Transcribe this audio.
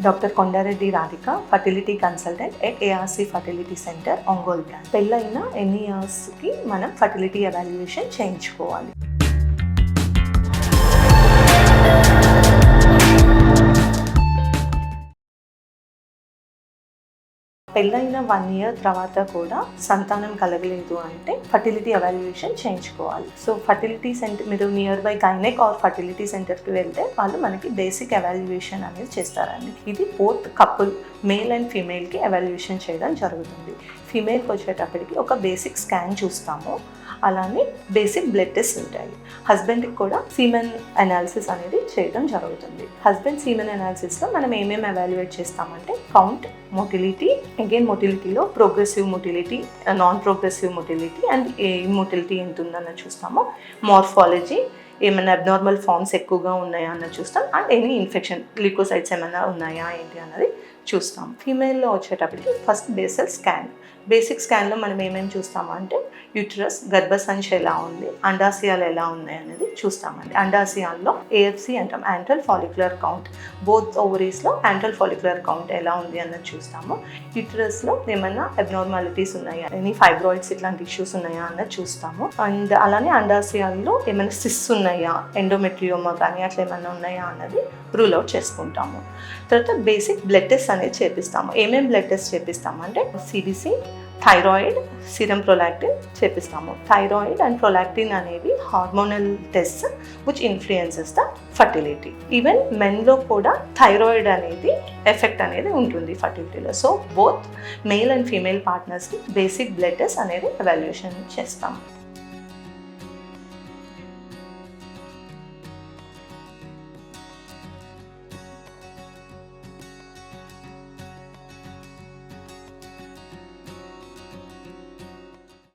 Doctor Kondareddy Radhika, fertility consultant at ARC fertility centre, Ongole branch. పెళ్ళైన ఎన్ని ఇయర్స్కి మనం ఫర్టిలిటీ ఎవాల్యుయేషన్ చేయించుకోవాలి? పెళ్ళైన 1 year తర్వాత కూడా సంతానం కలగలేదు అంటే ఫర్టిలిటీ ఎవాల్యుయేషన్ చేయించుకోవాలి. సో ఫర్టిలిటీ సెంటర్, మీరు nearby gynaec or fertility సెంటర్కి వెళ్తే వాళ్ళు మనకి బేసిక్ ఎవాల్యుయేషన్ అనేది చేస్తారండి. ఇది బోత్ కపుల్, మేల్ అండ్ ఫీమేల్కి ఎవాల్యుయేషన్ చేయడం జరుగుతుంది. ఫీమేల్కి వచ్చేటప్పటికి ఒక బేసిక్ స్కాన్ చూస్తాము, అలానే బేసిక్ బ్లడ్ టెస్ట్ ఉంటాయి. హస్బెండ్కి కూడా సీమెన్ అనాలిసిస్ అనేది చేయడం జరుగుతుంది. హస్బెండ్ సీమెన్ అనాలిసిస్లో మనం ఏమేమి ఎవాల్యుయేట్ చేస్తామంటే కౌంట్, మొటిలిటీ, అగైన్ మొటిలిటీలో progressive motility, non progressive motility and immotility ఎంత ఉందన్న చూస్తాము. మార్ఫాలజీ, ఏమైనా అబ్నార్మల్ ఫార్మ్స్ ఎక్కువగా ఉన్నాయా అన్నది చూస్తాం. అండ్ ఎనీ ఇన్ఫెక్షన్, లికోసైట్స్ ఏమైనా ఉన్నాయా ఏంటి అన్నది చూస్తాం. ఫీమేల్లో వచ్చేటప్పటికి ఫస్ట్ బేసల్ స్కాన్. బేసిక్ స్కాన్లో మనం ఏమేమి చూస్తామంటే యూట్రస్, గర్భసంచి ఎలా ఉంది, అండాశయాలు ఎలా ఉన్నాయి అనేది చూస్తామండి. అండాశయాల్లో ఏఎఫ్సి అంటాం, యాంట్రల్ ఫాలిక్యులర్ కౌంట్. బోత్ ఓవరీస్లో యాంట్రల్ ఫాలిక్యులర్ కౌంట్ ఎలా ఉంది అన్నది చూస్తాము. యూట్రస్లో ఏమైనా అబ్నార్మాలిటీస్ ఉన్నాయా, ఎనీ ఫైబ్రాయిడ్స్ ఇట్లాంటి ఇష్యూస్ ఉన్నాయా అన్నది చూస్తాము. అండ్ అలానే అండాశయాల్లో ఏమైనా సిస్ ఉన్నాయా, ఎండోమెట్రియోమా కానీ అట్లా ఏమైనా ఉన్నాయా అన్నది రూల్ అవుట్ చేసుకుంటాము. తర్వాత బేసిక్ బ్లడ్ టెస్ట్ అనేది చేపిస్తాము. ఏమేమి బ్లడ్ టెస్ట్ చేపిస్తామంటే సిబిసి, థైరాయిడ్, సీరం ప్రొలాక్టిన్ చేపిస్తాము. థైరాయిడ్ అండ్ ప్రొలాక్టిన్ అనేవి hormonal test which influences the fertility. Even మెన్లో కూడా థైరాయిడ్ అనేది ఎఫెక్ట్ అనేది ఉంటుంది ఫర్టిలిటీలో. So both male and female పార్ట్నర్స్కి బేసిక్ బ్లడ్ టెస్ట్ అనేది ఎవాల్యుయేషన్ చేస్తాము.